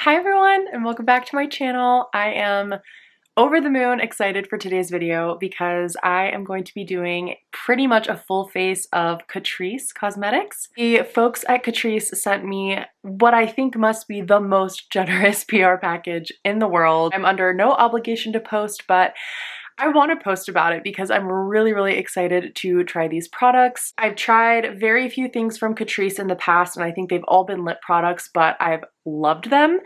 Hi everyone and welcome back to my channel. I am over the moon excited for today's video because I am going to be doing pretty much a full face of Catrice Cosmetics. The folks at Catrice sent me what I think must be the most generous PR package in the world. I'm under no obligation to post, but I want to post about it because I'm really excited to try these products. I've tried very few things from Catrice in the past and I think they've all been lip products, but I've loved them.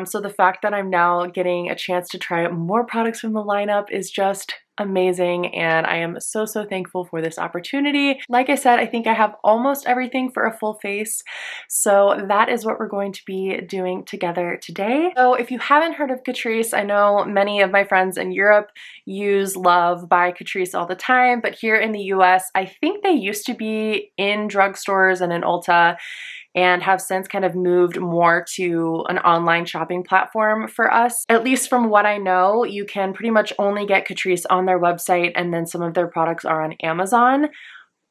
So the fact that I'm now getting a chance to try more products from the lineup is just amazing, and I am so thankful for this opportunity. Like I said, I think I have almost everything for a full face, so that is what we're going to be doing together today. So if you haven't heard of Catrice, I know many of my friends in Europe use Love by Catrice all the time, but here in the US, I think they used to be in drugstores and in Ulta, and have since kind of moved more to an online shopping platform for us. At least from what I know, you can pretty much only get Catrice on their website, and then some of their products are on Amazon.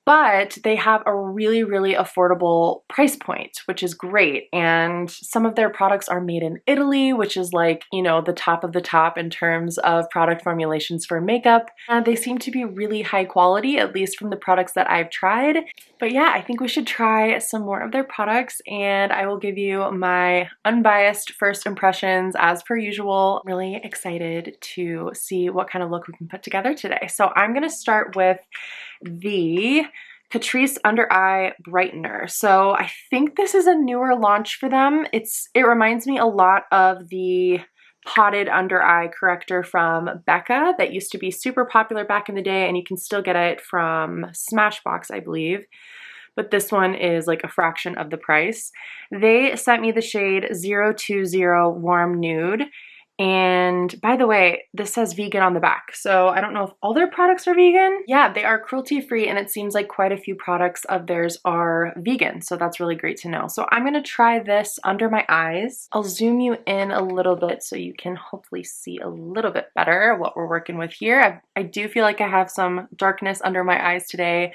But they have a really affordable price point, which is great. And some of their products are made in Italy, which is like, you know, the top of the top in terms of product formulations for makeup. And they seem to be really high quality, at least from the products that I've tried. But yeah, I think we should try some more of their products and I will give you my unbiased first impressions as per usual. I'm really excited to see what kind of look we can put together today. So I'm gonna start with the Catrice Under Eye Brightener. So I think this is a newer launch for them. It reminds me a lot of the potted under eye corrector from Becca that used to be super popular back in the day, and you can still get it from Smashbox, I believe. But this one is like a fraction of the price. They sent me the shade 020 Warm Nude. And by the way, this says vegan on the back, so I don't know if all their products are vegan. Yeah, they are cruelty-free, and it seems like quite a few products of theirs are vegan, so that's really great to know. So I'm gonna try this under my eyes. I'll zoom you in a little bit so you can hopefully see a little bit better what we're working with here. I do feel like I have some darkness under my eyes today.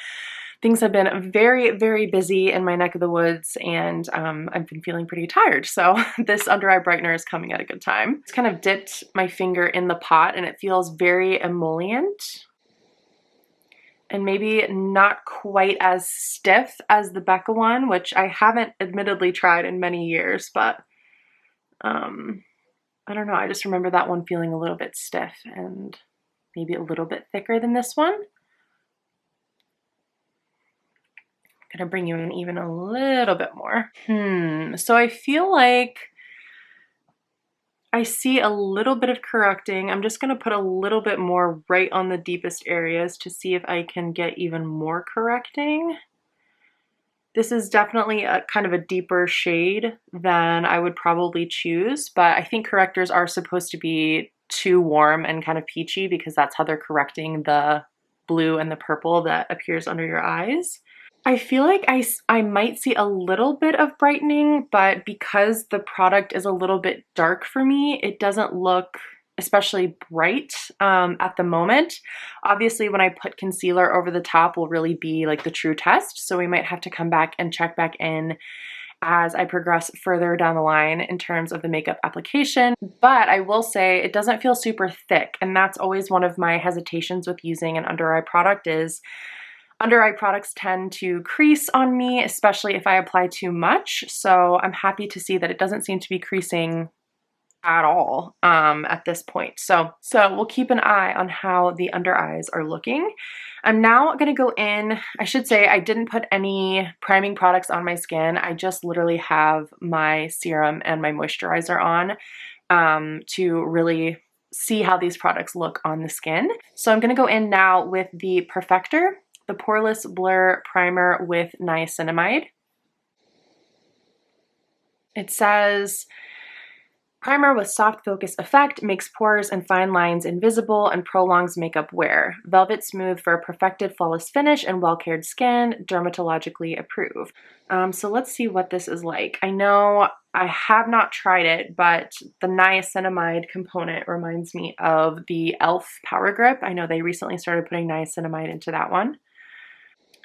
Things have been very busy in my neck of the woods, and I've been feeling pretty tired, so this under eye brightener is coming at a good time. Just kind of dipped my finger in the pot and it feels very emollient and maybe not quite as stiff as the Becca one, which I haven't admittedly tried in many years, but I don't know, I just remember that one feeling a little bit stiff and maybe a little bit thicker than this one. Gonna bring you in even a little bit more. So I feel like I see a little bit of correcting. I'm just gonna put a little bit more right on the deepest areas to see if I can get even more correcting. This is definitely a kind of a deeper shade than I would probably choose, but I think correctors are supposed to be too warm and kind of peachy because that's how they're correcting the blue and the purple that appears under your eyes. I feel like I might see a little bit of brightening, but because the product is a little bit dark for me, it doesn't look especially bright at the moment. Obviously, when I put concealer over the top will really be like the true test, so we might have to come back and check back in as I progress further down the line in terms of the makeup application. But I will say it doesn't feel super thick, and that's always one of my hesitations with using an under eye product is under eye products tend to crease on me, especially if I apply too much. So I'm happy to see that it doesn't seem to be creasing at all at this point. So we'll keep an eye on how the under eyes are looking. I'm now gonna go in, I should say I didn't put any priming products on my skin. I just literally have my serum and my moisturizer on to really see how these products look on the skin. So I'm gonna go in now with the Perfector, the Poreless Blur Primer with Niacinamide. It says, primer with soft focus effect, makes pores and fine lines invisible and prolongs makeup wear. Velvet smooth for a perfected flawless finish and well-cared skin, dermatologically approved. So let's see what this is like. I know I have not tried it, but the niacinamide component reminds me of the e.l.f. Power Grip. I know they recently started putting niacinamide into that one.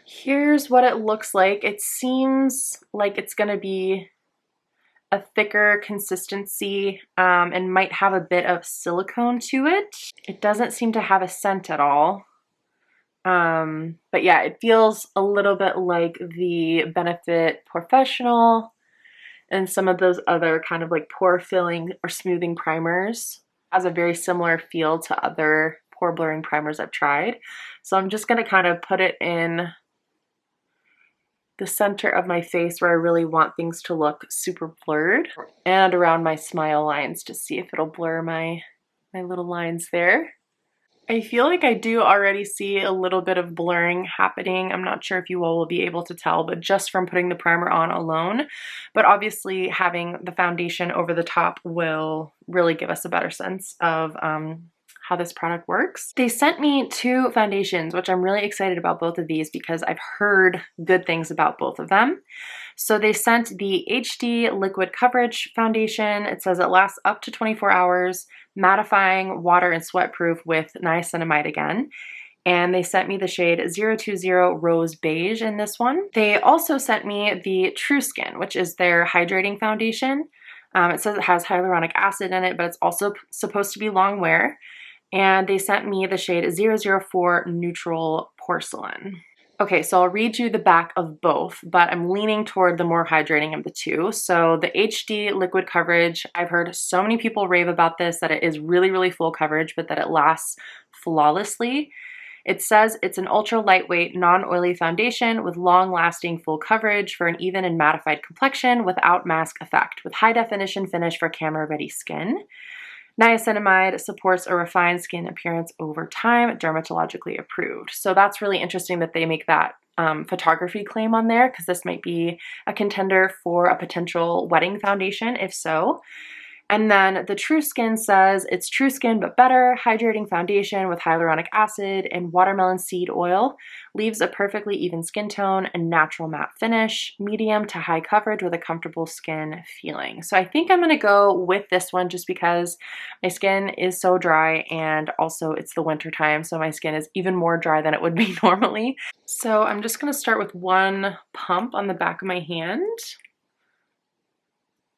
Here's what it looks like. It seems like it's gonna be a thicker consistency and might have a bit of silicone to it. It doesn't seem to have a scent at all. But yeah, it feels a little bit like the Benefit Professional and some of those other kind of like pore filling or smoothing primers. Has a very similar feel to other pore blurring primers I've tried. So I'm just gonna kind of put it in the center of my face where I really want things to look super blurred, and around my smile lines to see if it'll blur my little lines there. I feel like I do already see a little bit of blurring happening. I'm not sure if you all will be able to tell, but just from putting the primer on alone. But obviously having the foundation over the top will really give us a better sense of how this product works. They sent me 2 foundations, which I'm really excited about both of these because I've heard good things about both of them. So they sent the HD Liquid Coverage Foundation. It says it lasts up to 24 hours, mattifying, water and sweat proof with niacinamide again. And they sent me the shade 020 Rose Beige in this one. They also sent me the True Skin, which is their hydrating foundation. It says it has hyaluronic acid in it, but it's also supposed to be long wear. And they sent me the shade 004 Neutral Porcelain. Okay, so I'll read you the back of both, but I'm leaning toward the more hydrating of the two. So the HD Liquid Coverage, I've heard so many people rave about this, that it is really, really full coverage, but that it lasts flawlessly. It says it's an ultra lightweight, non-oily foundation with long-lasting full coverage for an even and mattified complexion without mask effect, with high definition finish for camera-ready skin. Niacinamide supports a refined skin appearance over time, dermatologically approved. So that's really interesting that they make that photography claim on there, because this might be a contender for a potential wedding foundation, if so. And then the True Skin says it's True Skin but better, hydrating foundation with hyaluronic acid and watermelon seed oil, leaves a perfectly even skin tone and natural matte finish, medium to high coverage with a comfortable skin feeling. So I think I'm gonna go with this one just because my skin is so dry, and also it's the winter time, so my skin is even more dry than it would be normally. So I'm just gonna start with one pump on the back of my hand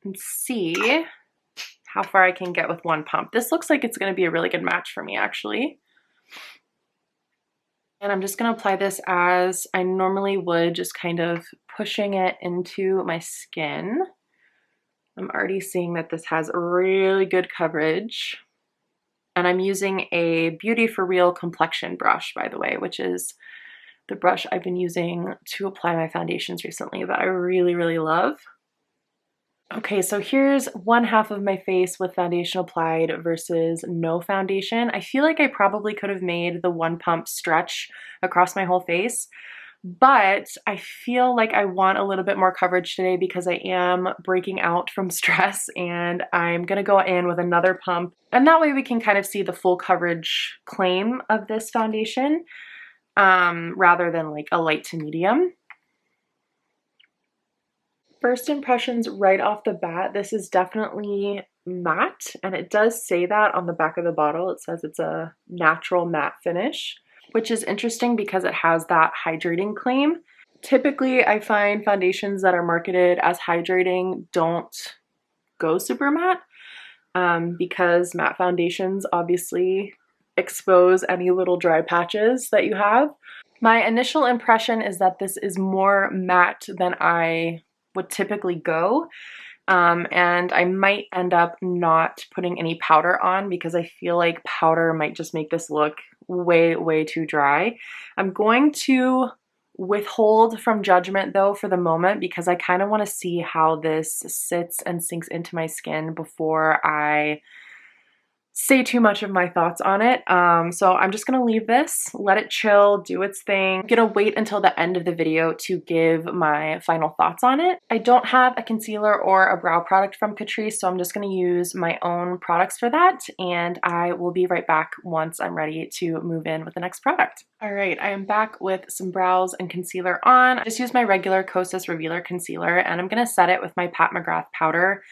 and see how far I can get with one pump. This looks like it's going to be a really good match for me, actually. And I'm just going to apply this as I normally would, just kind of pushing it into my skin. I'm already seeing that this has really good coverage. And I'm using a Beauty for Real complexion brush, by the way, which is the brush I've been using to apply my foundations recently that I really, really love. Okay, so here's one half of my face with foundation applied versus no foundation. I feel like I probably could have made the one pump stretch across my whole face, but I feel like I want a little bit more coverage today because I am breaking out from stress, and I'm gonna go in with another pump. And that way we can kind of see the full coverage claim of this foundation rather than like a light to medium. First impressions right off the bat, this is definitely matte, and it does say that on the back of the bottle. It says it's a natural matte finish, which is interesting because it has that hydrating claim. Typically, I find foundations that are marketed as hydrating don't go super matte because matte foundations obviously expose any little dry patches that you have. My initial impression is that this is more matte than I would typically go, and I might end up not putting any powder on because I feel like powder might just make this look way too dry. I'm going to withhold from judgment though for the moment because I kind of want to see how this sits and sinks into my skin before I say too much of my thoughts on it. So I'm just gonna leave this, let it chill, do its thing. I'm gonna wait until the end of the video to give my final thoughts on it. I don't have a concealer or a brow product from Catrice, so I'm just gonna use my own products for that, and I will be right back once I'm ready to move in with the next product. All right, I am back with some brows and concealer on. I just use my regular Kosas Revealer concealer, and I'm gonna set it with my Pat McGrath powder,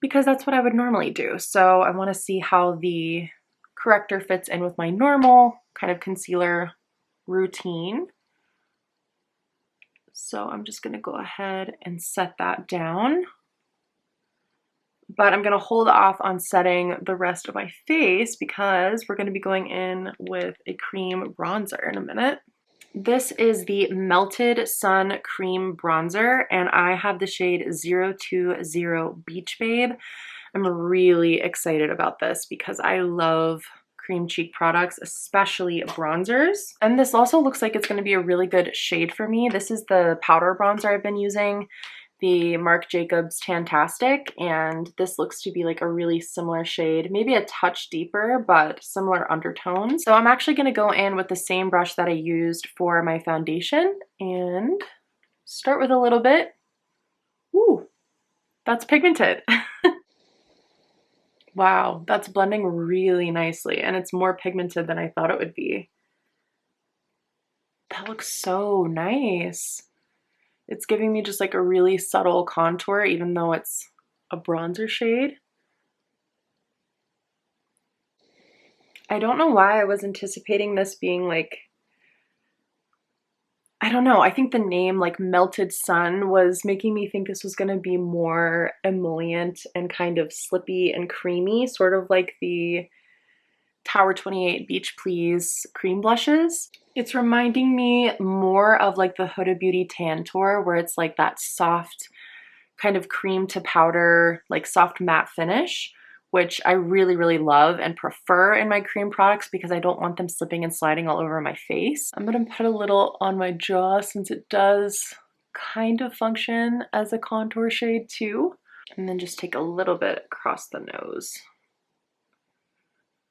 because that's what I would normally do. So I want to see how the corrector fits in with my normal kind of concealer routine. So I'm just going to go ahead and set that down. but I'm gonna hold off on setting the rest of my face because we're gonna be going in with a cream bronzer in a minute. This is the Melted Sun Cream Bronzer, and I have the shade 020 Beach Babe. I'm really excited about this because I love cream cheek products, especially bronzers. And this also looks like it's going to be a really good shade for me. This is the powder bronzer I've been using, the Marc Jacobs Tantastic, and this looks to be like a really similar shade, maybe a touch deeper, but similar undertones. So I'm actually going to go in with the same brush that I used for my foundation and start with a little bit. Ooh, that's pigmented. Wow, that's blending really nicely, and it's more pigmented than I thought it would be. That looks so nice. It's giving me just like a really subtle contour, even though it's a bronzer shade. I don't know why I was anticipating this being like, I don't know, I think the name like Melted Sun was making me think this was going to be more emollient and kind of slippy and creamy, sort of like the Tower 28 Beach Please cream blushes. It's reminding me more of like the Huda Beauty Tantour, where it's like that soft kind of cream to powder, like soft matte finish, which I really, really love and prefer in my cream products because I don't want them slipping and sliding all over my face. I'm gonna put a little on my jaw since it does kind of function as a contour shade too. And then just take a little bit across the nose.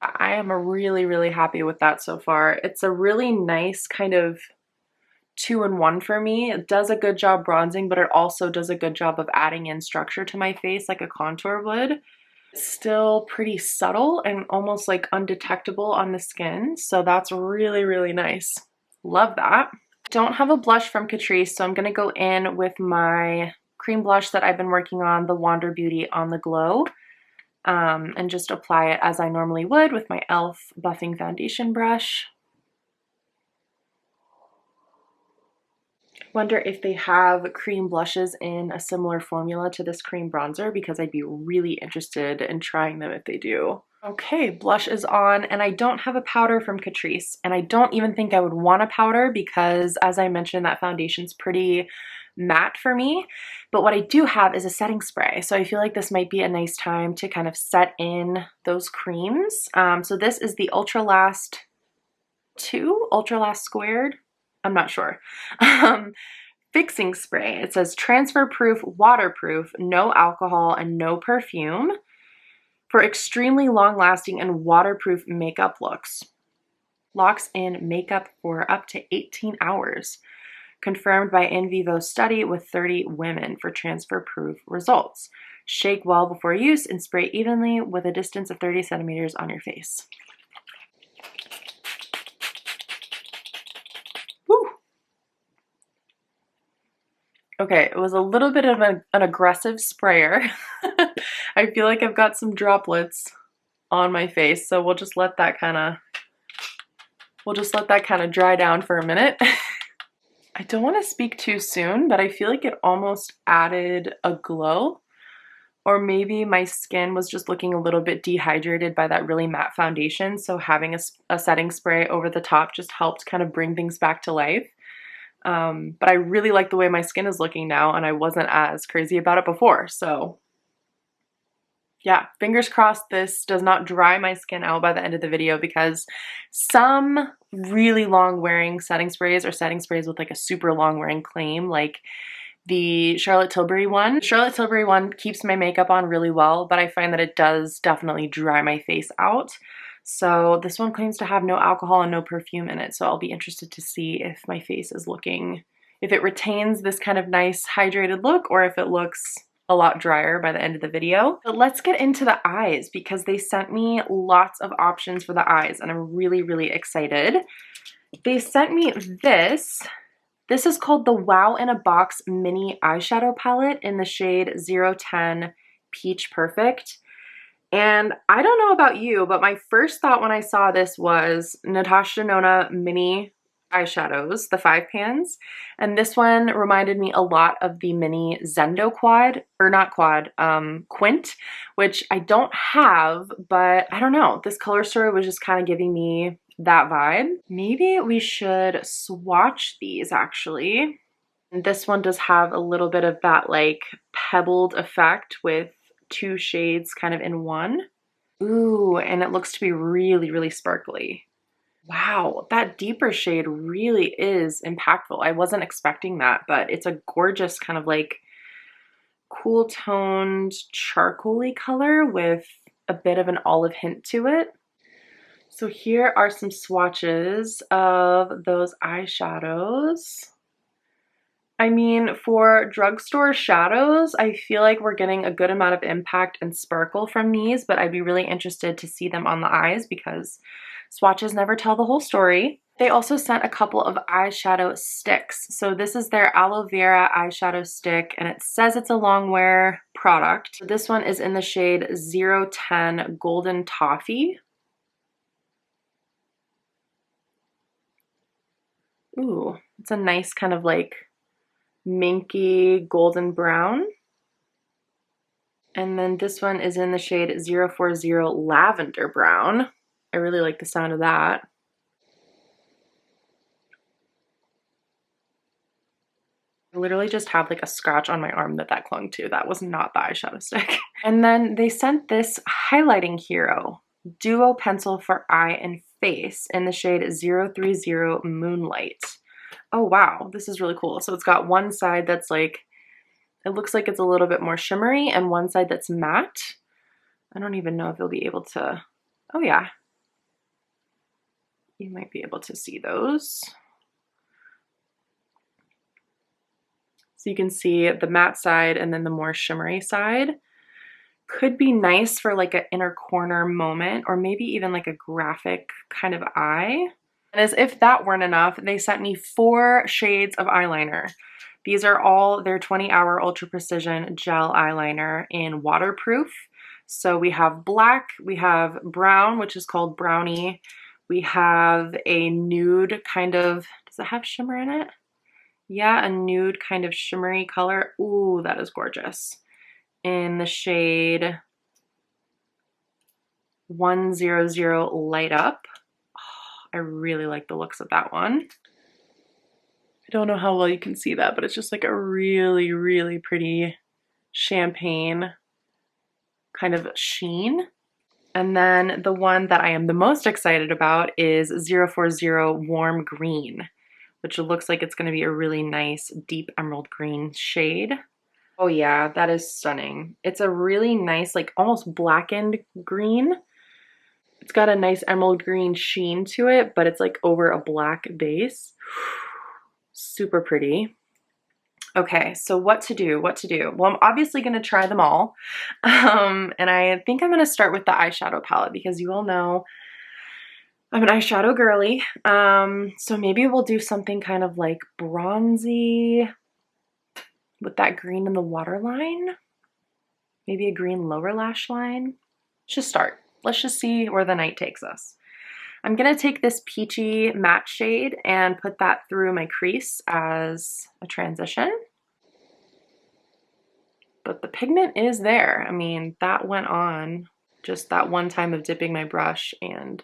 I am really, really happy with that so far. It's a really nice kind of 2-in-1 for me. It does a good job bronzing, but it also does a good job of adding in structure to my face like a contour would. It's still pretty subtle and almost like undetectable on the skin, so that's really, really nice. Love that. Don't have a blush from Catrice, so I'm gonna go in with my cream blush that I've been working on, the Wander Beauty On The Glow, and just apply it as I normally would with my e.l.f. buffing foundation brush. Wonder if they have cream blushes in a similar formula to this cream bronzer, because I'd be really interested in trying them if they do. Okay, blush is on, and I don't have a powder from Catrice, and I don't even think I would want a powder because, as I mentioned, that foundation's pretty matte for me. But what I do have is a setting spray, so I feel like this might be a nice time to kind of set in those creams. So this is the Ultra Last 2, Ultra Last Squared, I'm not sure. Fixing spray. It says transfer proof, waterproof, no alcohol, and no perfume for extremely long lasting and waterproof makeup looks. Locks in makeup for up to 18 hours. Confirmed by in vivo study with 30 women for transfer proof results. Shake well before use and spray evenly with a distance of 30 centimeters on your face. Okay, it was a little bit of an aggressive sprayer. I feel like I've got some droplets on my face, so we'll just let that kind of dry down for a minute. I don't want to speak too soon, but I feel like it almost added a glow. Or maybe my skin was just looking a little bit dehydrated by that really matte foundation, so having a setting spray over the top just helped kind of bring things back to life. But I really like the way my skin is looking now, and I wasn't as crazy about it before. So yeah, fingers crossed this does not dry my skin out by the end of the video, because some really long wearing setting sprays, or setting sprays with like a super long wearing claim, like the Charlotte Tilbury one. Charlotte Tilbury one keeps my makeup on really well, but I find that it does definitely dry my face out. So this one claims to have no alcohol and no perfume in it, so I'll be interested to see if my face is looking, if it retains this kind of nice hydrated look, or if it looks a lot drier by the end of the video. But let's get into the eyes, because they sent me lots of options for the eyes, and I'm really, really excited. They sent me this. This is called the Wow in a Box Mini Eyeshadow Palette in the shade 010 Peach Perfect. And I don't know about you, but my first thought when I saw this was Natasha Denona Mini eyeshadows, the 5 pans, and this one reminded me a lot of the mini Zendo quad, or not quad, quint, which I don't have, but I don't know, this color story was just kind of giving me that vibe. Maybe we should swatch these actually. And this one does have a little bit of that like pebbled effect with 2 shades kind of in one. Ooh, and it looks to be really, really sparkly. Wow, that deeper shade really is impactful. I wasn't expecting that, but it's a gorgeous kind of like cool toned charcoaly color with a bit of an olive hint to it. So here are some swatches of those eyeshadows. I mean, for drugstore shadows, I feel like we're getting a good amount of impact and sparkle from these, but I'd be really interested to see them on the eyes because swatches never tell the whole story. They also sent a couple of eyeshadow sticks. So this is their aloe vera eyeshadow stick, and it says it's a long wear product. This one is in the shade 010 Golden Toffee. Ooh, it's a nice kind of like minky golden brown. And then this one is in the shade 040 Lavender Brown. I really like the sound of that. I literally just have like a scratch on my arm that clung to. That was not the eyeshadow stick. And then they sent this highlighting hero duo pencil for eye and face in the shade 030 Moonlight. Oh wow, this is really cool. So it's got one side that's like, it looks like it's a little bit more shimmery, and one side that's matte. I don't even know if you'll be able to, oh yeah, you might be able to see those. So you can see the matte side and then the more shimmery side. Could be nice for like an inner corner moment, or maybe even like a graphic kind of eye. And as if that weren't enough, they sent me 4 shades of eyeliner. These are all their 20-hour ultra precision gel eyeliner in waterproof. So we have black, we have brown, which is called brownie. We have a nude kind of, does it have shimmer in it? Yeah, a nude kind of shimmery color. Ooh, that is gorgeous. In the shade 100 Light Up. Oh, I really like the looks of that one. I don't know how well you can see that, but it's just like a really, really pretty champagne kind of sheen. And then the one that I am the most excited about is 040 Warm Green, which looks like it's going to be a really nice deep emerald green shade. Oh yeah, that is stunning. It's a really nice, like almost blackened green. It's got a nice emerald green sheen to it, but it's like over a black base. Super pretty. Okay, so what to do? Well, I'm obviously going to try them all. And I think I'm going to start with the eyeshadow palette because you all know I'm an eyeshadow girly. So maybe we'll do something kind of like bronzy with that green in the waterline. Maybe a green lower lash line. Let's just start. Let's just see where the night takes us. I'm going to take this peachy matte shade and put that through my crease as a transition. But the pigment is there. I mean, that went on just that one time of dipping my brush, and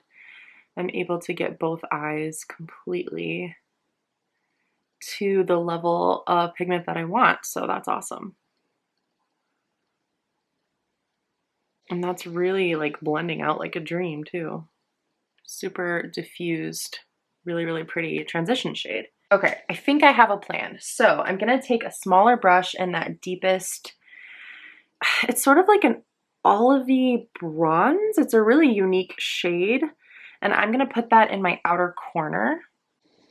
I'm able to get both eyes completely to the level of pigment that I want. So that's awesome. And that's really like blending out like a dream too. Super diffused, really, really pretty transition shade. Okay, I think I have a plan. So I'm gonna take a smaller brush in that deepest, it's sort of like an olivey bronze. It's a really unique shade. And I'm gonna put that in my outer corner.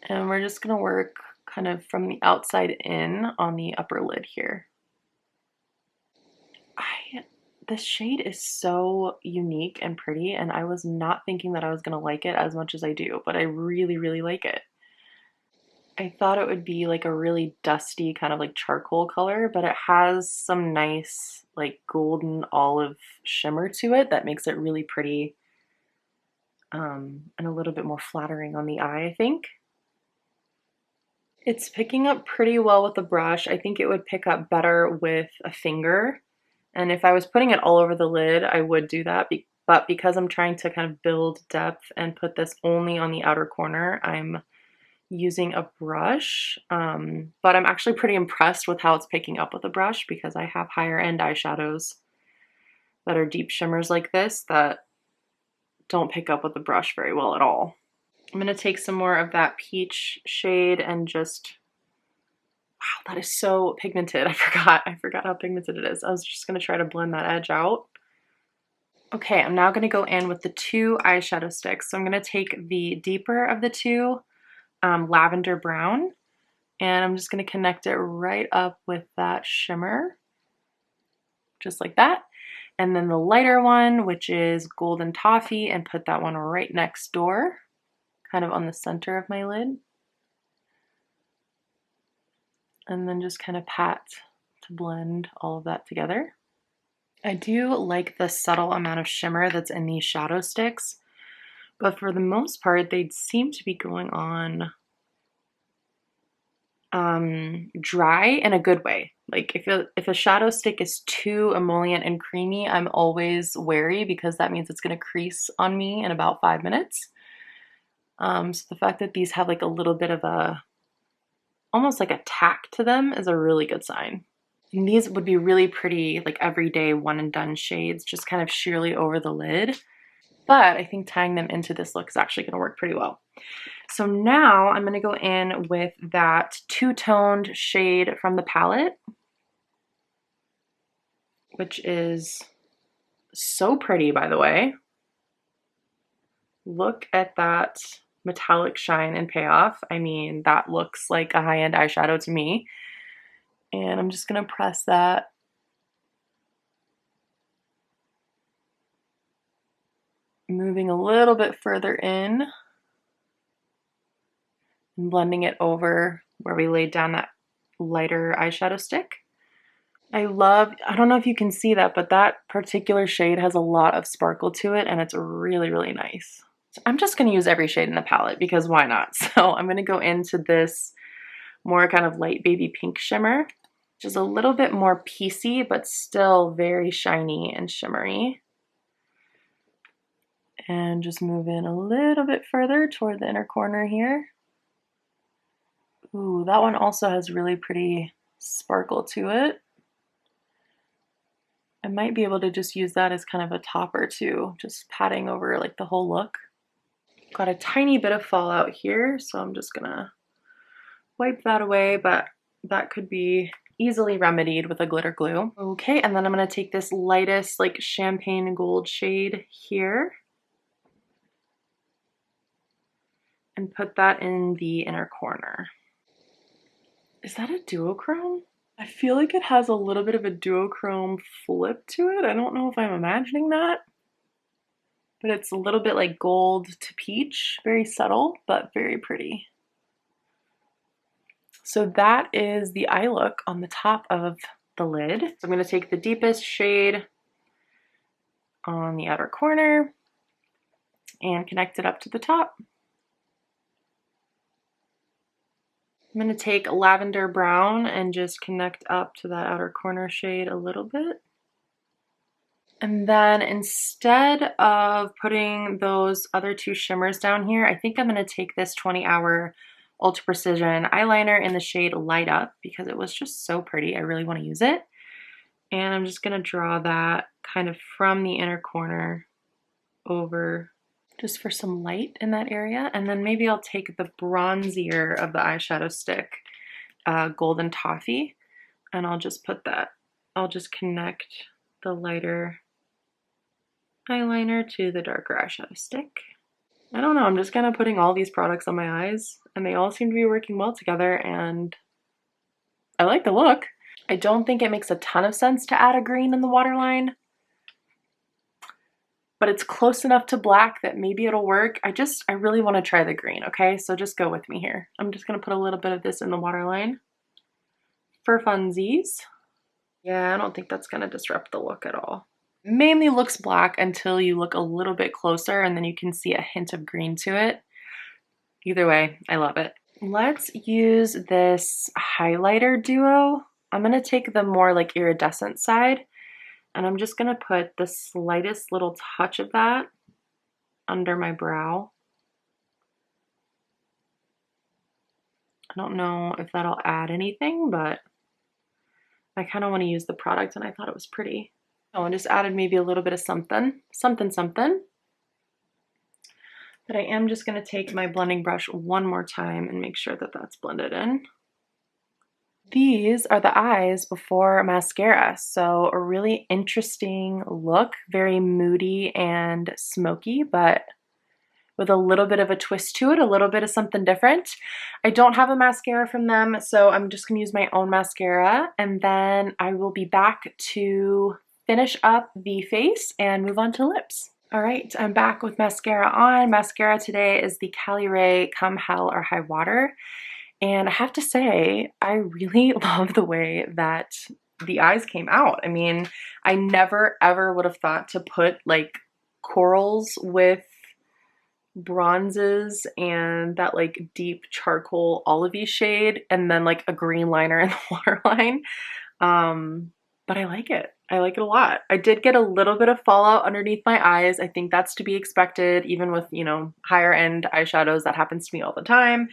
And we're just gonna work kind of from the outside in on the upper lid here. This shade is so unique and pretty, and I was not thinking that I was gonna like it as much as I do, but I really, really like it. I thought it would be like a really dusty kind of like charcoal color, but it has some nice like golden olive shimmer to it that makes it really pretty and a little bit more flattering on the eye, I think. It's picking up pretty well with the brush. I think it would pick up better with a finger. And if I was putting it all over the lid, I would do that. But because I'm trying to kind of build depth and put this only on the outer corner, I'm using a brush. But I'm actually pretty impressed with how it's picking up with a brush because I have higher end eyeshadows that are deep shimmers like this that don't pick up with the brush very well at all. I'm going to take some more of that peach shade and just, wow, that is so pigmented. I forgot how pigmented it is. I was just going to try to blend that edge out. Okay, I'm now going to go in with the two eyeshadow sticks. So I'm going to take the deeper of the two, lavender brown, and I'm just going to connect it right up with that shimmer, just like that. And then the lighter one, which is golden toffee, and put that one right next door, kind of on the center of my lid. And then just kind of pat to blend all of that together. I do like the subtle amount of shimmer that's in these shadow sticks, but for the most part, they seem to be going on dry in a good way. Like if a shadow stick is too emollient and creamy, I'm always wary because that means it's going to crease on me in about 5 minutes. So the fact that these have like a little bit of almost like a tack to them is a really good sign. And these would be really pretty, like everyday one and done shades, just kind of sheerly over the lid. But I think tying them into this look is actually going to work pretty well. So now I'm going to go in with that two-toned shade from the palette, which is so pretty, by the way. Look at that metallic shine and payoff. I mean, that looks like a high-end eyeshadow to me. And I'm just going to press that moving a little bit further in and blending it over where we laid down that lighter eyeshadow stick. I don't know if you can see that, but that particular shade has a lot of sparkle to it and it's really, really nice. So I'm just going to use every shade in the palette because why not? So I'm going to go into this more kind of light baby pink shimmer, which is a little bit more piecey, but still very shiny and shimmery. And just move in a little bit further toward the inner corner here. Ooh, that one also has really pretty sparkle to it. I might be able to just use that as kind of a topper too, just patting over like the whole look. Got a tiny bit of fallout here, so I'm just gonna wipe that away, but that could be easily remedied with a glitter glue. Okay, and then I'm gonna take this lightest like champagne gold shade here and put that in the inner corner. Is that a duochrome? I feel like it has a little bit of a duochrome flip to it. I don't know if I'm imagining that, but it's a little bit like gold to peach, very subtle, but very pretty. So that is the eye look on the top of the lid. So I'm going to take the deepest shade on the outer corner and connect it up to the top. I'm going to take lavender brown and just connect up to that outer corner shade a little bit. And then instead of putting those other two shimmers down here, I think I'm going to take this 20-hour Ultra Precision eyeliner in the shade Light Up because it was just so pretty. I really want to use it. And I'm just going to draw that kind of from the inner corner over just for some light in that area. And then maybe I'll take the bronzier of the eyeshadow stick, Golden Toffee, and I'll just put that. I'll just connect the lighter eyeliner to the darker eyeshadow stick. I don't know, I'm just kind of putting all these products on my eyes and they all seem to be working well together and I like the look. I don't think it makes a ton of sense to add a green in the waterline, but it's close enough to black that maybe it'll work. I really want to try the green, okay? So just go with me here. I'm just going to put a little bit of this in the waterline for funsies. Yeah, I don't think that's going to disrupt the look at all. Mainly looks black until you look a little bit closer and then you can see a hint of green to it. Either way, I love it. let's use this highlighter duo. I'm going to take the more like iridescent side, and I'm just going to put the slightest little touch of that under my brow. I don't know if that'll add anything, but I kind of want to use the product and I thought it was pretty. Oh, and just added maybe a little bit of something. But I am just going to take my blending brush one more time and make sure that that's blended in. These are the eyes before mascara, so a really interesting look, very moody and smoky, but with a little bit of a twist to it, a little bit of something different. I don't have a mascara from them, so I'm just gonna use my own mascara, and then I will be back to finish up the face and move on to lips. All right, I'm back with mascara on. Mascara today is the Cali Ray Come Hell or High Water. And I have to say, I really love the way that the eyes came out. I mean, I never ever would have thought to put like corals with bronzes and that like deep charcoal olivey shade and then like a green liner in the waterline. But I like it. I like it a lot. I did get a little bit of fallout underneath my eyes. I think that's to be expected, even with, you know, higher end eyeshadows. That happens to me all the time.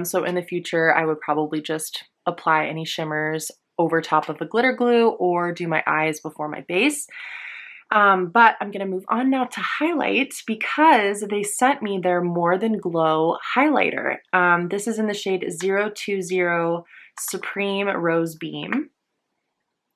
So in the future, I would probably just apply any shimmers over top of the glitter glue or do my eyes before my base. But I'm gonna move on now to highlight because they sent me their More Than Glow highlighter. This is in the shade 020 Supreme Rose Beam.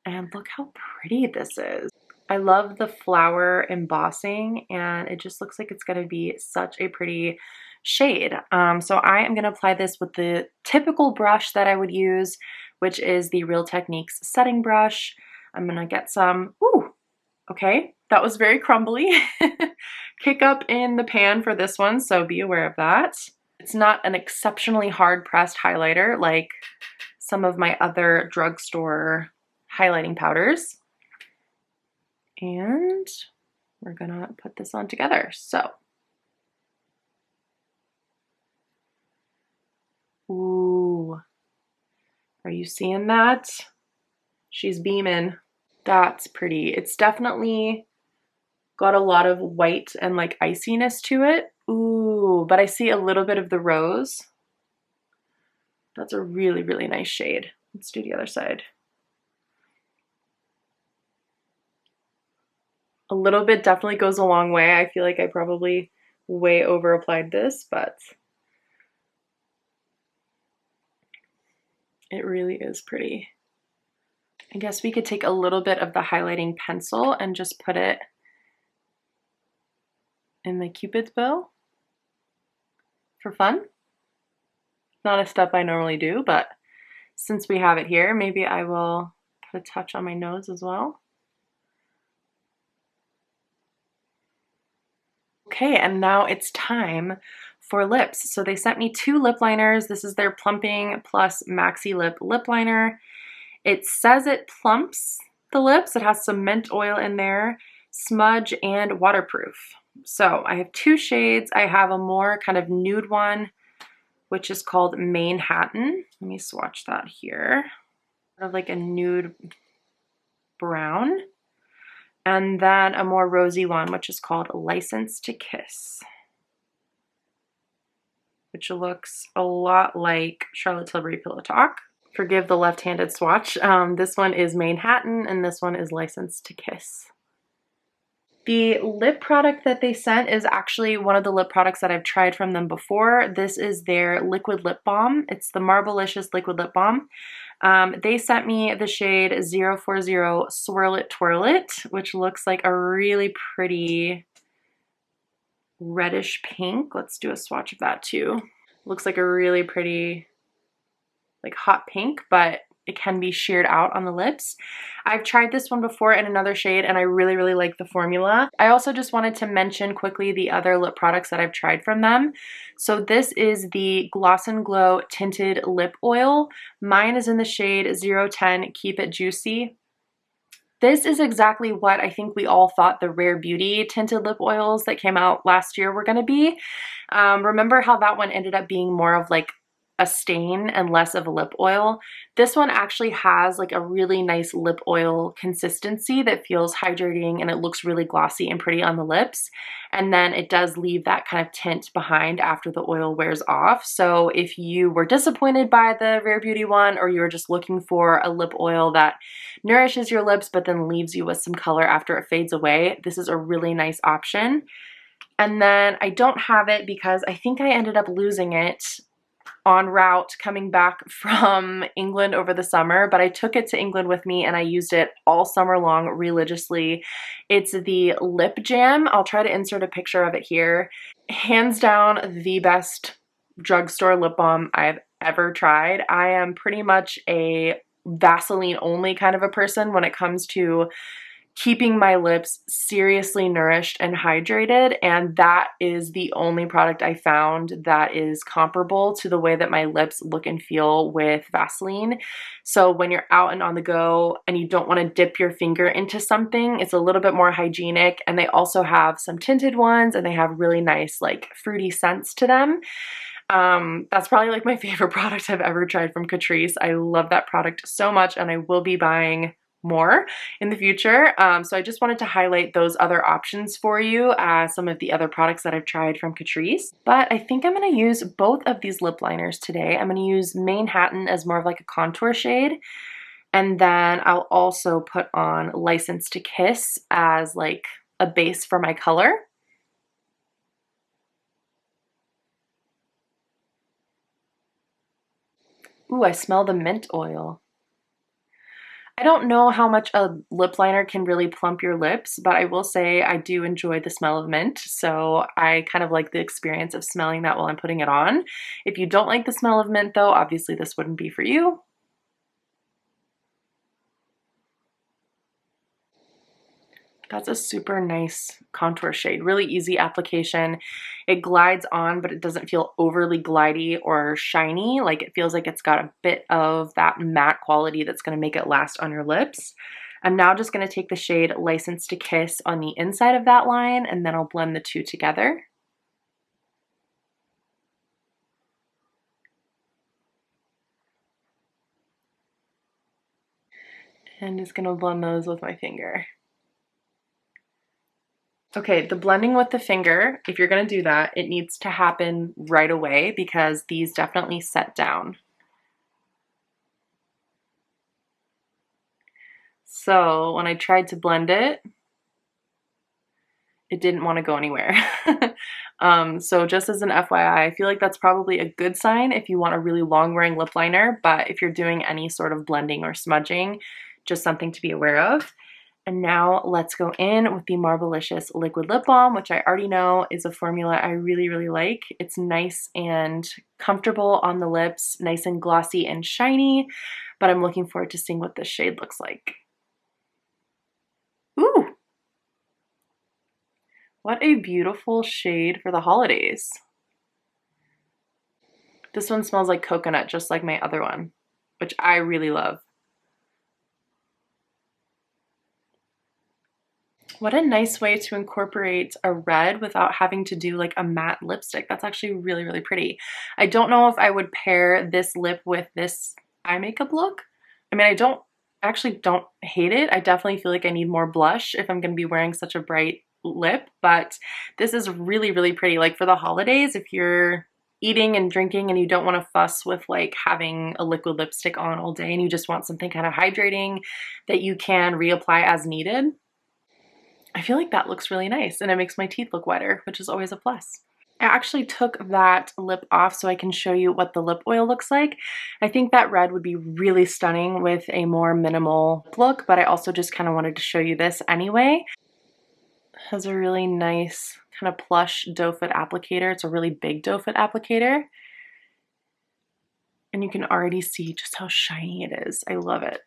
And look how pretty this is. I love the flower embossing and it just looks like it's gonna be such a pretty shade. So I am going to apply this with the typical brush that I would use, which is the Real Techniques setting brush. I'm going to get some, ooh, okay, that was very crumbly. Kick up in the pan for this one, so be aware of that. It's not an exceptionally hard pressed highlighter like some of my other drugstore highlighting powders. And we're going to put this on together. So ooh, are you seeing that? She's beaming. That's pretty. It's definitely got a lot of white and like iciness to it. Ooh, but I see a little bit of the rose. That's a really, really nice shade. Let's do the other side. A little bit definitely goes a long way. I feel like I probably way over applied this, but it really is pretty. I guess we could take a little bit of the highlighting pencil and just put it in the Cupid's bow for fun. Not a step I normally do, but since we have it here, maybe I will put a touch on my nose as well. Okay, and now it's time for lips. So they sent me 2 lip liners. This is their Plumping Plus Maxi Lip Lip Liner. It says it plumps the lips. It has some mint oil in there, smudge, and waterproof. So I have 2 shades. I have a more kind of nude one, which is called Manhattan. Let me swatch that here. Sort of like a nude brown. And then a more rosy one, which is called License to Kiss, which looks a lot like Charlotte Tilbury Pillow Talk. Forgive the left-handed swatch. This one is Manhattan and this one is License to Kiss. The lip product that they sent is actually one of the lip products that I've tried from them before. This is their liquid lip balm. It's the Marblicious liquid lip balm. They sent me the shade 040 Swirl It Twirl It, which looks like a really pretty reddish pink. Let's do a swatch of that too. Looks like a really pretty like hot pink, but it can be sheared out on the lips. I've tried this one before in another shade and I really, really like the formula. I also just wanted to mention quickly the other lip products that I've tried from them. So this is the Gloss and Glow Tinted Lip Oil. Mine is in the shade 010 Keep It Juicy. This is exactly what I think we all thought the Rare Beauty tinted lip oils that came out last year were gonna be. Remember how that one ended up being more of like a stain and less of a lip oil. This one actually has like a really nice lip oil consistency that feels hydrating, and it looks really glossy and pretty on the lips. And then it does leave that kind of tint behind after the oil wears off. So if you were disappointed by the Rare Beauty one, or you're just looking for a lip oil that nourishes your lips but then leaves you with some color after it fades away, this is a really nice option. And then I don't have it because I think I ended up losing it en route coming back from England over the summer, but I took it to England with me and I used it all summer long religiously. It's the Lip Jam. I'll try to insert a picture of it here. Hands down the best drugstore lip balm I've ever tried. I am pretty much a Vaseline only kind of a person when it comes to keeping my lips seriously nourished and hydrated, and that is the only product I found that is comparable to the way that my lips look and feel with Vaseline. So when you're out and on the go and you don't want to dip your finger into something, it's a little bit more hygienic, and they also have some tinted ones and they have really nice like fruity scents to them. That's probably like my favorite product I've ever tried from Catrice. I love that product so much, and I will be buying more in the future. So I just wanted to highlight those other options for you as some of the other products that I've tried from Catrice. But I think I'm going to use both of these lip liners today. I'm going to use Manhattan as more of like a contour shade, and then I'll also put on License to Kiss as like a base for my color. Ooh, I smell the mint oil. I don't know how much a lip liner can really plump your lips, but I will say I do enjoy the smell of mint, so I kind of like the experience of smelling that while I'm putting it on. If you don't like the smell of mint though, obviously this wouldn't be for you. That's a super nice contour shade, really easy application. It glides on, but it doesn't feel overly glidey or shiny. Like it feels like it's got a bit of that matte quality that's gonna make it last on your lips. I'm now just gonna take the shade License to Kiss on the inside of that line, and then I'll blend the two together. And just gonna blend those with my finger. Okay, the blending with the finger, if you're gonna do that, it needs to happen right away because these definitely set down. So when I tried to blend it, it didn't want to go anywhere. So just as an FYI, I feel like that's probably a good sign if you want a really long wearing lip liner, but if you're doing any sort of blending or smudging, just something to be aware of. And now let's go in with the Marvelicious Liquid Lip Balm, which I already know is a formula I really, really like. It's nice and comfortable on the lips, nice and glossy and shiny, but I'm looking forward to seeing what this shade looks like. Ooh! What a beautiful shade for the holidays. This one smells like coconut, just like my other one, which I really love. What a nice way to incorporate a red without having to do like a matte lipstick. That's actually really, really pretty. I don't know if I would pair this lip with this eye makeup look. I mean, I actually don't hate it. I definitely feel like I need more blush if I'm going to be wearing such a bright lip, but this is really, really pretty. Like for the holidays, if you're eating and drinking and you don't want to fuss with like having a liquid lipstick on all day and you just want something kind of hydrating that you can reapply as needed, I feel like that looks really nice and it makes my teeth look whiter, which is always a plus. I actually took that lip off so I can show you what the lip oil looks like. I think that red would be really stunning with a more minimal look, but I also just kind of wanted to show you this anyway. It has a really nice kind of plush doe foot applicator. It's a really big doe foot applicator. And you can already see just how shiny it is. I love it.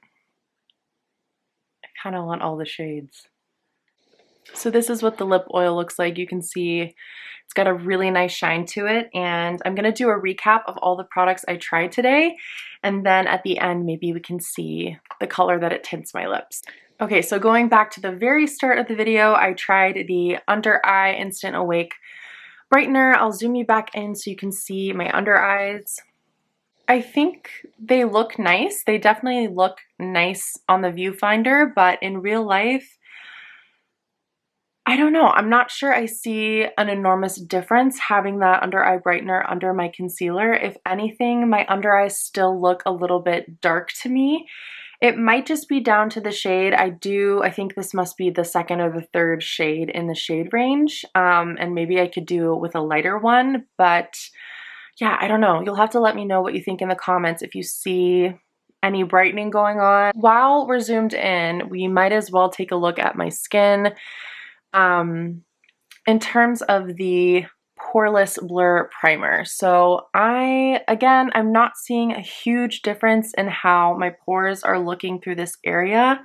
I kind of want all the shades. So this is what the lip oil looks like. You can see it's got a really nice shine to it, and I'm going to do a recap of all the products I tried today, and then at the end maybe we can see the color that it tints my lips. Okay, so going back to the very start of the video, I tried the Under Eye Instant Awake Brightener. I'll zoom you back in so you can see my under eyes. I think they look nice. They definitely look nice on the viewfinder, but in real life, I don't know. I'm not sure I see an enormous difference having that under eye brightener under my concealer. If anything, my under eyes still look a little bit dark to me. It might just be down to the shade. I think this must be the second or the third shade in the shade range. And maybe I could do it with a lighter one, but yeah, I don't know. You'll have to let me know what you think in the comments if you see any brightening going on. While we're zoomed in, we might as well take a look at my skin. In terms of the Poreless Blur Primer. So I'm not seeing a huge difference in how my pores are looking through this area.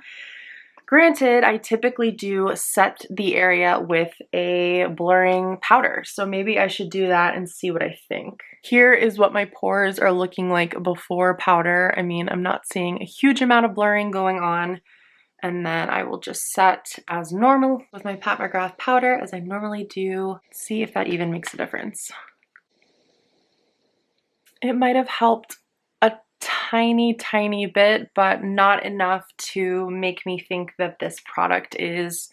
Granted, I typically do set the area with a blurring powder, so maybe I should do that and see what I think. Here is what my pores are looking like before powder. I mean, I'm not seeing a huge amount of blurring going on. And then I will just set as normal with my Pat McGrath powder as I normally do. See if that even makes a difference. It might have helped a tiny bit, but not enough to make me think that this product is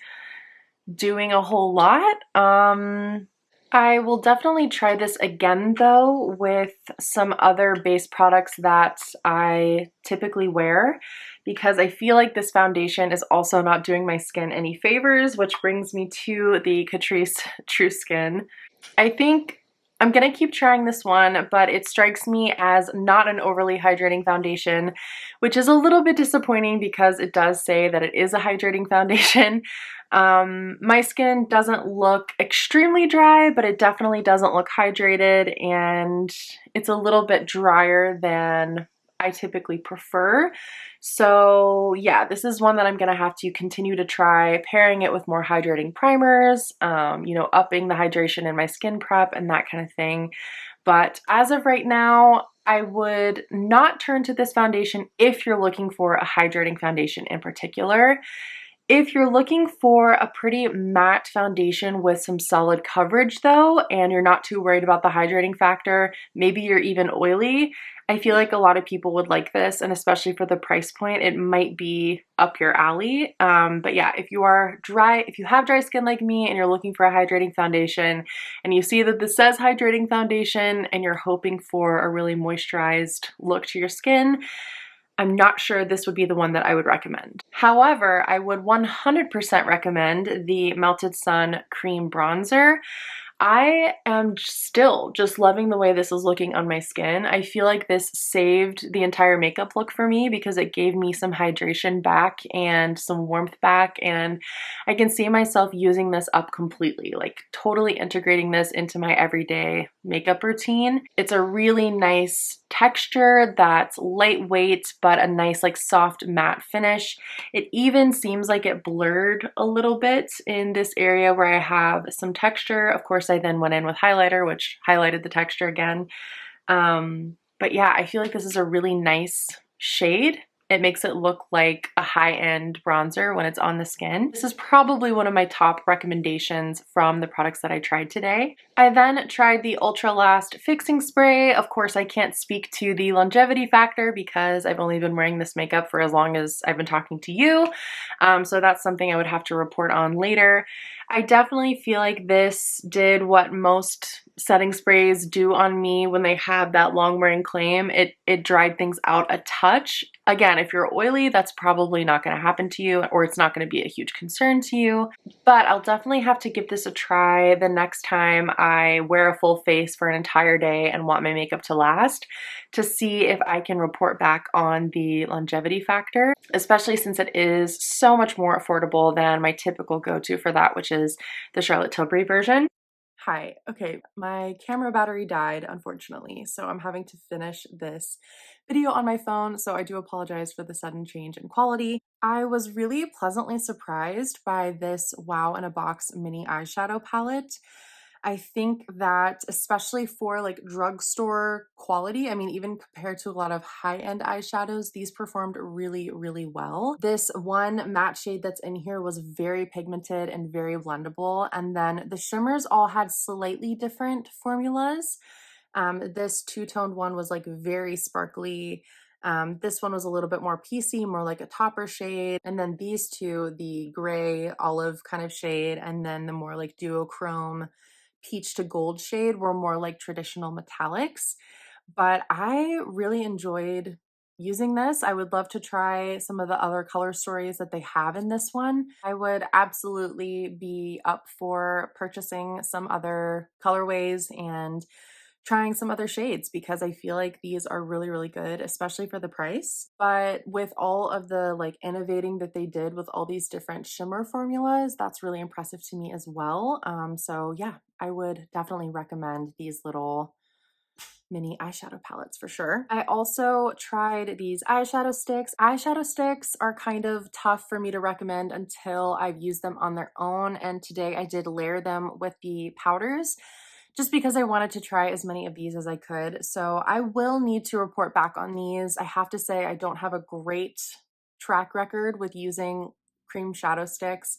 doing a whole lot. I will definitely try this again though with some other base products that I typically wear, because I feel like this foundation is also not doing my skin any favors, which brings me to the Catrice True Skin. I think I'm gonna keep trying this one, but it strikes me as not an overly hydrating foundation, which is a little bit disappointing because it does say that it is a hydrating foundation. My skin doesn't look extremely dry, but it definitely doesn't look hydrated, and it's a little bit drier than I typically prefer. So yeah, this is one that I'm gonna have to continue to try, pairing it with more hydrating primers, you know, upping the hydration in my skin prep and that kind of thing. But as of right now, I would not turn to this foundation if you're looking for a hydrating foundation in particular. If you're looking for a pretty matte foundation with some solid coverage though, and you're not too worried about the hydrating factor, maybe you're even oily, I feel like a lot of people would like this, and especially for the price point, it might be up your alley. But yeah, if you have dry skin like me and you're looking for a hydrating foundation and you see that this says hydrating foundation and you're hoping for a really moisturized look to your skin, I'm not sure this would be the one that I would recommend. However, I would 100% recommend the Melted Sun Cream Bronzer. I am still just loving the way this is looking on my skin. I feel like this saved the entire makeup look for me because it gave me some hydration back and some warmth back, and I can see myself using this up completely, like totally integrating this into my everyday makeup routine. It's a really nice texture that's lightweight, but a nice like soft matte finish. It even seems like it blurred a little bit in this area where I have some texture. Of course, I then went in with highlighter, which highlighted the texture again. But yeah, I feel like this is a really nice shade. It makes it look like a high-end bronzer when it's on the skin. This is probably one of my top recommendations from the products that I tried today. I then tried the Ultra Last Fixing Spray. Of course, I can't speak to the longevity factor because I've only been wearing this makeup for as long as I've been talking to you. So that's something I would have to report on later. I definitely feel like this did what most setting sprays do on me when they have that long wearing claim. It dried things out a touch. Again, if you're oily, that's probably not going to happen to you, or it's not going to be a huge concern to you. But I'll definitely have to give this a try the next time I wear a full face for an entire day and want my makeup to last, to see if I can report back on the longevity factor, especially since it is so much more affordable than my typical go-to for that, which is the Charlotte Tilbury version. Hi, okay, my camera battery died, unfortunately, so I'm having to finish this video on my phone, so I do apologize for the sudden change in quality. I was really pleasantly surprised by this Wow in a Box mini eyeshadow palette. I think that especially for like drugstore quality, I mean, even compared to a lot of high-end eyeshadows, these performed really well. This one matte shade that's in here was very pigmented and very blendable. And then the shimmers all had slightly different formulas. This two-toned one was like very sparkly. This one was a little bit more piecey, more like a topper shade. And then these two, the gray olive kind of shade, and then the more like duochrome peach to gold shade were more like traditional metallics. But I really enjoyed using this. I would love to try some of the other color stories that they have in this one. I would absolutely be up for purchasing some other colorways and trying some other shades because I feel like these are really, really good, especially for the price. But with all of the like innovating that they did with all these different shimmer formulas, that's really impressive to me as well. So yeah, I would definitely recommend these little mini eyeshadow palettes for sure. I also tried these eyeshadow sticks. Eyeshadow sticks are kind of tough for me to recommend until I've used them on their own. And today I did layer them with the powders just because I wanted to try as many of these as I could. So I will need to report back on these. I have to say I don't have a great track record with using cream shadow sticks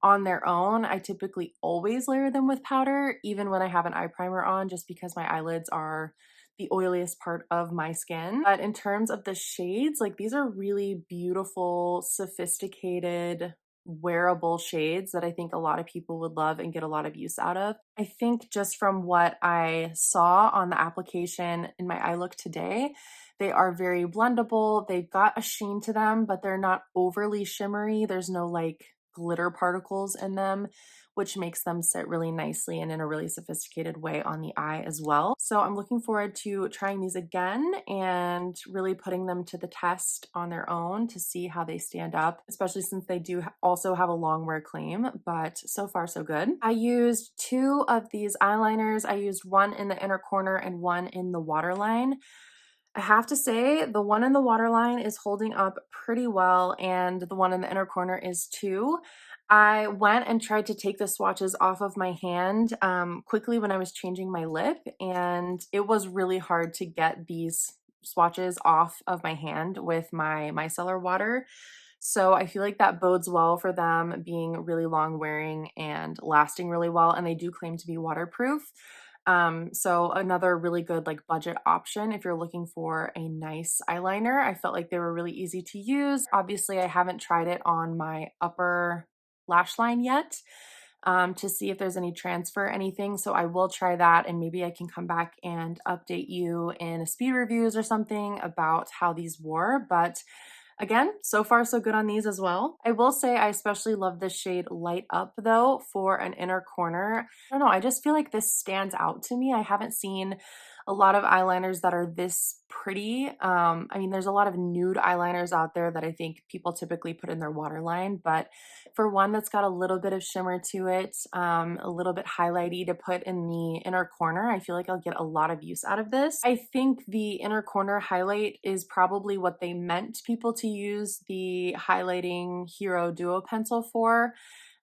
on their own. I typically always layer them with powder, even when I have an eye primer on, just because my eyelids are the oiliest part of my skin. But in terms of the shades, like these are really beautiful, sophisticated, wearable shades that I think a lot of people would love and get a lot of use out of. I think just from what I saw on the application in my eye look today, they are very blendable. They've got a sheen to them, but they're not overly shimmery. There's no like glitter particles in them, which makes them sit really nicely and in a really sophisticated way on the eye as well. So I'm looking forward to trying these again and really putting them to the test on their own to see how they stand up, especially since they do also have a long wear claim, but so far so good. I used two of these eyeliners. I used one in the inner corner and one in the waterline. I have to say, the one in the waterline is holding up pretty well, and the one in the inner corner is too. I went and tried to take the swatches off of my hand quickly when I was changing my lip, and it was really hard to get these swatches off of my hand with my micellar water. So I feel like that bodes well for them being really long wearing and lasting really well, and they do claim to be waterproof. So another really good like budget option if you're looking for a nice eyeliner. I felt like they were really easy to use. Obviously, I haven't tried it on my upper lash line yet to see if there's any transfer or anything. So I will try that and maybe I can come back and update you in a speed reviews or something about how these wore. But again, so far so good on these as well. I will say I especially love this shade Light Up though for an inner corner. I don't know, I just feel like this stands out to me. I haven't seen a lot of eyeliners that are this pretty. I mean, there's a lot of nude eyeliners out there that I think people typically put in their waterline, but for one that's got a little bit of shimmer to it, a little bit highlighty to put in the inner corner, I feel like I'll get a lot of use out of this. I think the inner corner highlight is probably what they meant people to use the highlighting Hero Duo pencil for.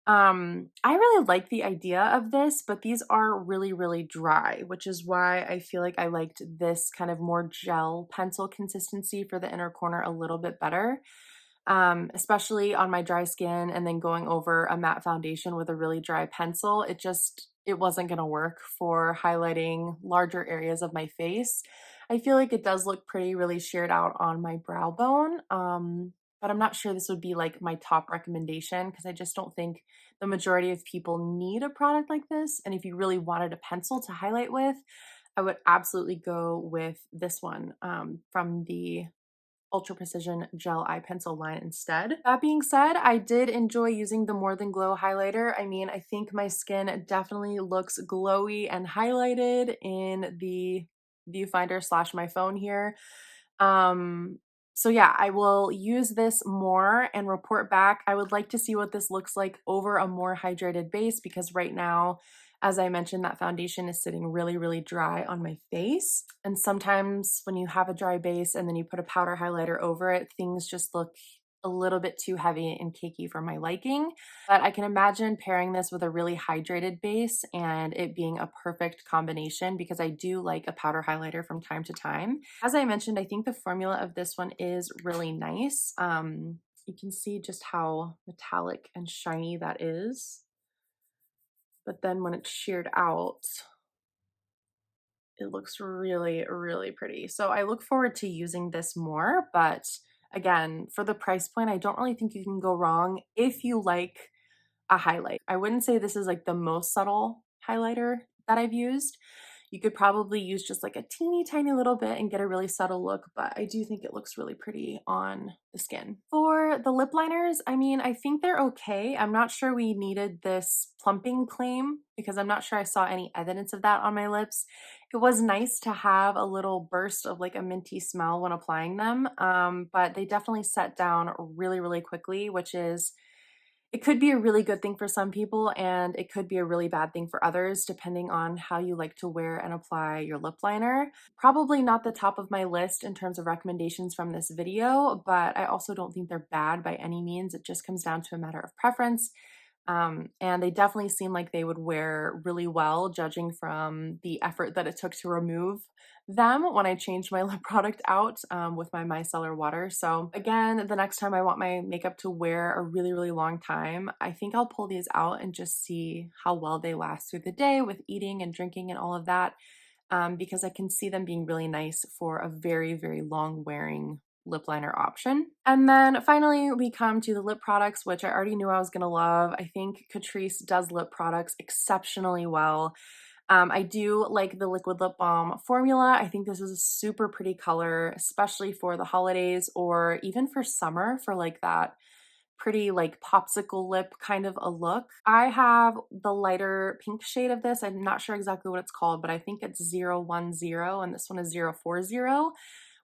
I really like the idea of this, but these are really, really dry, which is why I feel like I liked this kind of more gel pencil consistency for the inner corner a little bit better, especially on my dry skin and then going over a matte foundation with a really dry pencil. It wasn't going to work for highlighting larger areas of my face. I feel like it does look pretty really sheared out on my brow bone. But I'm not sure this would be like my top recommendation because I just don't think the majority of people need a product like this. And if you really wanted a pencil to highlight with, I would absolutely go with this one from the Ultra Precision Gel Eye Pencil line instead. That being said, I did enjoy using the More Than Glow highlighter. I mean, I think my skin definitely looks glowy and highlighted in the viewfinder slash my phone here. Um, so yeah, I will use this more and report back. I would like to see what this looks like over a more hydrated base because right now, as I mentioned, that foundation is sitting really, really dry on my face. And sometimes when you have a dry base and then you put a powder highlighter over it, things just look a little bit too heavy and cakey for my liking. But I can imagine pairing this with a really hydrated base and it being a perfect combination because I do like a powder highlighter from time to time. As I mentioned, I think the formula of this one is really nice. You can see just how metallic and shiny that is. But then when it's sheared out, It looks really, really pretty. So I look forward to using this more, but again, for the price point, I don't really think you can go wrong if you like a highlight. I wouldn't say this is like the most subtle highlighter that I've used. You could probably use just like a teeny tiny little bit and get a really subtle look, but I do think it looks really pretty on the skin. For the lip liners, I mean, I think they're okay. I'm not sure we needed this plumping claim because I'm not sure I saw any evidence of that on my lips. It was nice to have a little burst of like a minty smell when applying them, but they definitely set down really, really quickly, which is it could be a really good thing for some people, and it could be a really bad thing for others, depending on how you like to wear and apply your lip liner. Probably not the top of my list in terms of recommendations from this video, but I also don't think they're bad by any means. It just comes down to a matter of preference. And they definitely seem like they would wear really well, judging from the effort that it took to remove them when I changed my lip product out with my micellar water. So again, the next time I want my makeup to wear a really, really long time, I think I'll pull these out and just see how well they last through the day with eating and drinking and all of that, because I can see them being really nice for a very, very long wearing lip liner option. And then finally, we come to the lip products, which I already knew I was gonna love. I think Catrice does lip products exceptionally well. I do like the liquid lip balm formula. I think this is a super pretty color, especially for the holidays or even for summer for like that pretty like popsicle lip kind of a look. I have the lighter pink shade of this. I'm not sure exactly what it's called, but I think it's 010 and this one is 040,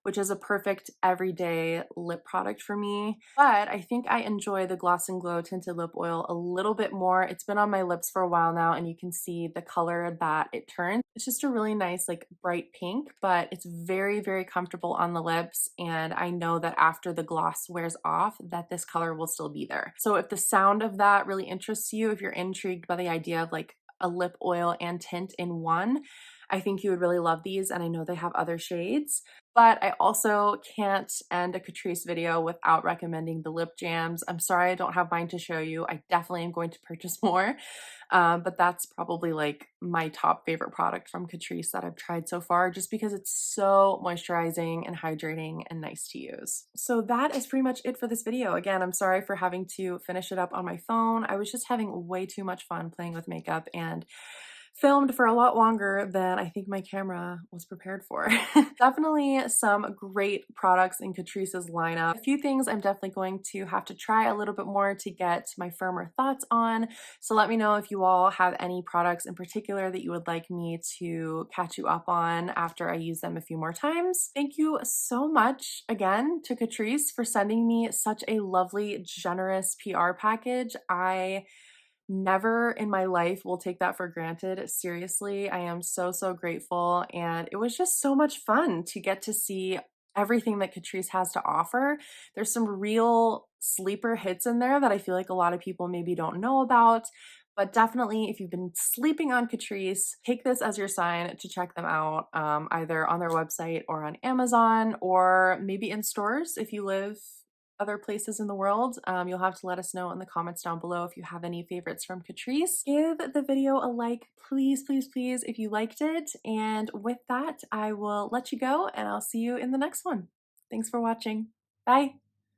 which is a perfect everyday lip product for me. But I think I enjoy the Gloss and Glow Tinted Lip Oil a little bit more. It's been on my lips for a while now, and you can see the color that it turns. It's just a really nice, like bright pink, but it's very, very comfortable on the lips. And I know that after the gloss wears off, that this color will still be there. So if the sound of that really interests you, if you're intrigued by the idea of like a lip oil and tint in one, I think you would really love these, and I know they have other shades. But I also can't end a Catrice video without recommending the lip jams. I'm sorry I don't have mine to show you. I definitely am going to purchase more, but that's probably like my top favorite product from Catrice that I've tried so far, just because it's so moisturizing and hydrating and nice to use. So that is pretty much it for this video. Again, I'm sorry for having to finish it up on my phone. I was just having way too much fun playing with makeup and filmed for a lot longer than I think my camera was prepared for. Definitely some great products in Catrice's lineup. A few things I'm definitely going to have to try a little bit more to get my firmer thoughts on. So let me know if you all have any products in particular that you would like me to catch you up on after I use them a few more times. Thank you so much again to Catrice for sending me such a lovely, generous PR package. I never in my life will take that for granted. Seriously, I am so, so grateful. And it was just so much fun to get to see everything that Catrice has to offer. There's some real sleeper hits in there that I feel like a lot of people maybe don't know about. But definitely, if you've been sleeping on Catrice, take this as your sign to check them out, either on their website or on Amazon, or maybe in stores if you live other places in the world. You'll have to let us know in the comments down below if you have any favorites from Catrice. Give the video a like, please, please, please, if you liked it. And with that, I will let you go and I'll see you in the next one. Thanks for watching. Bye.